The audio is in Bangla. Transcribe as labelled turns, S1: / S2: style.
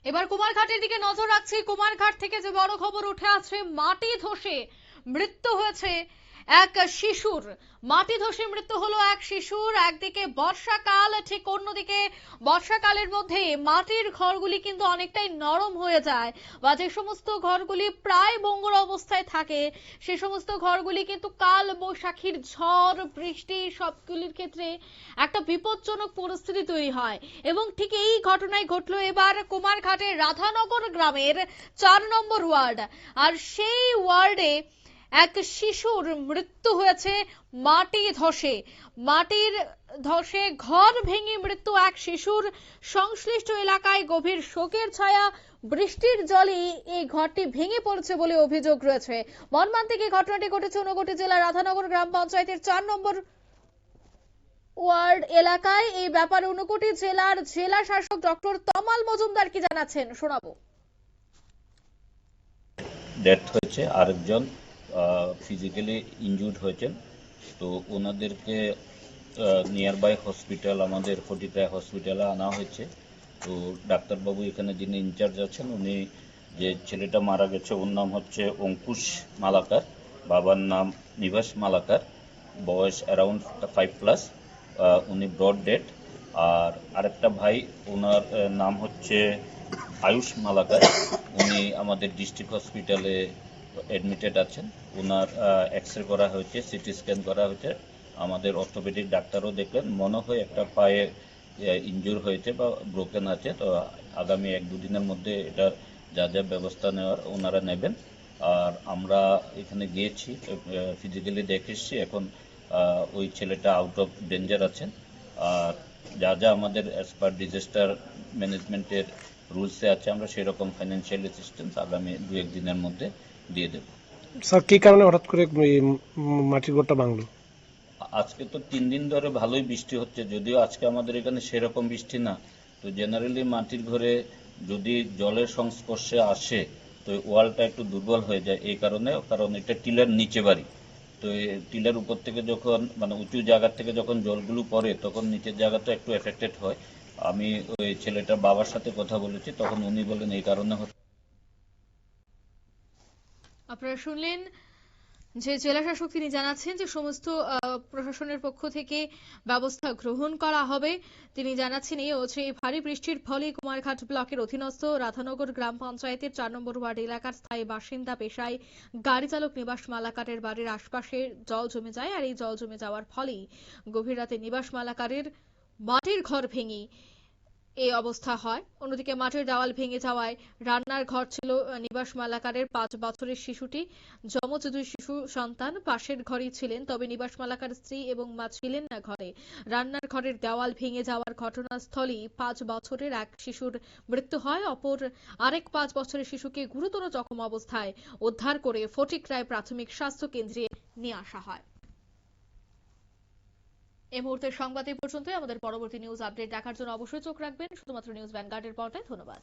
S1: এবার কুমারঘাটের দিকে নজর রাখছি। কুমারঘাট থেকে যে বড় খবর উঠে আসছে, মাটি ধসে মৃত্যু হয়েছে এক শিশুর। মাটি ধসে মৃত্যু হলো এক শিশুর। একদিকে বর্ষাকাল, ঠিক অন্যদিকে বর্ষাকালের মধ্যে মাটির ঘরগুলি কিন্তু অনেকটাই নরম হয়ে যায়, বা যে সমস্ত ঘরগুলি প্রায় ভঙ্গুর অবস্থায় থাকে সে সমস্ত ঘরগুলি কিন্তু কাল বৈশাখীর ঝড় বৃষ্টি সবগুলির ক্ষেত্রে একটা বিপজ্জনক পরিস্থিতি তৈরি হয়। এবং ঠিক এই ঘটনাই ঘটলো এবার কুমারঘাটের রাধানগর গ্রামের 4 নম্বর ওয়ার্ড। আর সেই ওয়ার্ডে এক শিশুর মৃত্যু হয়েছে মাটির ধসে ঘর ভেঙে মৃত্যু এক শিশুর। সংশ্লিষ্ট এলাকায় গভীর শোকের ছায়া। বৃষ্টির জলে এই ঘরটি ভেঙে পড়েছে বলে অভিযোগ রয়েছে। মর্মান্তিক এই ঘটনাটি ঘটেছে ঊনকোটি জেলার রাধানগর গ্রাম পঞ্চায়েতের 4 নম্বর ওয়ার্ড এলাকায়। এই ব্যাপারে ঊনকোটি জেলার জেলা শাসক ডক্টর তমাল মজুমদার কি জানাচ্ছেন শোনাবো।
S2: ডেথ হয়েছে, আরেকজন ফিজিক্যালি ইনজুর্ড হয়েছেন। তো ওনাদেরকে নিয়ার বাই হসপিটাল, আমাদের ফটিকরায় হসপিটালে আনা হয়েছে। তো ডাক্তারবাবু এখানে যিনি ইনচার্জ আছেন, উনি যে ছেলেটা মারা গেছে ওর নাম হচ্ছে অঙ্কুশ মালাকার, বাবার নাম নিবাস মালাকার, বয়স অ্যারাউন্ড 5+। উনি ব্রড ডেড। আর আরেকটা ভাই, ওনার নাম হচ্ছে আয়ুষ মালাকার, উনি আমাদের ডিস্ট্রিক্ট হসপিটালে অ্যাডমিটেড আছেন। ওনার এক্সরে করা হয়েছে, সিটি স্ক্যান করা হয়েছে। আমাদের অর্থোপেডিক ডাক্তারও দেখলেন, মনে হয় একটা পায়ে ইনজুর হয়েছে বা ব্রোকেন আছে। তো আগামী 1-2 দিনের মধ্যে এটার যা যা ব্যবস্থা নেওয়ার ওনারা নেবেন। আর আমরা এখানে গিয়েছি, ফিজিক্যালি দেখে এসেছি। এখন ওই ছেলেটা আউট অফ ডেঞ্জার আছেন। আর যা যা আমাদের অ্যাজ পার ডিজাস্টার ম্যানেজমেন্টের রুলসে আছে, আমরা সেরকম ফাইন্যান্সিয়াল অ্যাসিস্ট্যান্স আগামী 2-1 দিনের মধ্যে দিয়ে দেব।
S3: স্যার, কি কারণে হঠাৎ করে মাটির ঘরটা ভাঙলো?
S2: আজকে তো 3 দিন ধরে ভালোই বৃষ্টি হচ্ছে, যদিও আজকে আমাদের এখানে সেরকম বৃষ্টি না। তো জেনারেলি মাটির ঘরে যদি জলের সংস্পর্শে আসে তো ওয়ালটা একটু দুর্বল হয়ে যায়। এই কারণ এটা টিলের নিচে বাড়ি। তো টিলের উপর থেকে যখন উঁচু জায়গা থেকে যখন জলগুলো পড়ে তখন নিচের জায়গাটা একটু এফেক্টেড হয়। আমি ওই ছেলেটার বাবার সাথে কথা বলেছি, তখন উনি বলেন এই কারণে হচ্ছে।
S1: আপনারা শুনলেন যে জেলা শাসক তিনি জানাচ্ছেন যে সমস্ত প্রশাসনের পক্ষ থেকে ব্যবস্থা গ্রহণ করা হবে। তিনি জানাচ্ছেন এই ভারী বৃষ্টির ফলে কুমারঘাট ব্লকের অধীনস্থ রাধানগর গ্রাম পঞ্চায়েতের 4 নম্বর ওয়ার্ড এলাকার স্থায়ী বাসিন্দা পেশায় গাড়ি চালক নিবাস মালাকারের বাড়ির আশপাশে জল জমে যায়। আর এই জল জমে যাওয়ার ফলেই গভীর রাতে নিবাস মালাকারের মাটির ঘর ভেঙে এই অবস্থা হয়। অন্যদিকে মাটির দেওয়াল ভেঙে যাওয়ায় রান্নার ঘর ছিল নিবাস মালাকারের 5 বছরের শিশুটি। যমজ 2 শিশু সন্তান পাশের ঘরেই ছিলেন, তবে নিবাস মালাকার স্ত্রী এবং মা ছিলেন না ঘরে। রান্নার ঘরের দেওয়াল ভেঙে যাওয়ার ঘটনাস্থলেই 5 বছরের এক শিশুর মৃত্যু হয়। অপর আরেক 5 বছরের শিশুকে গুরুতর জখম অবস্থায় উদ্ধার করে ফটিকরায় প্রাথমিক স্বাস্থ্য কেন্দ্রে নিয়ে আসা হয়। এই মুহূর্তের সংবাদ এই পর্যন্তই। আমাদের পরবর্তী নিউজ আপডেট দেখার জন্য অবশ্যই চোখ রাখবেন শুধুমাত্র নিউজ ভ্যানগার্ডের পর্দায়। ধন্যবাদ।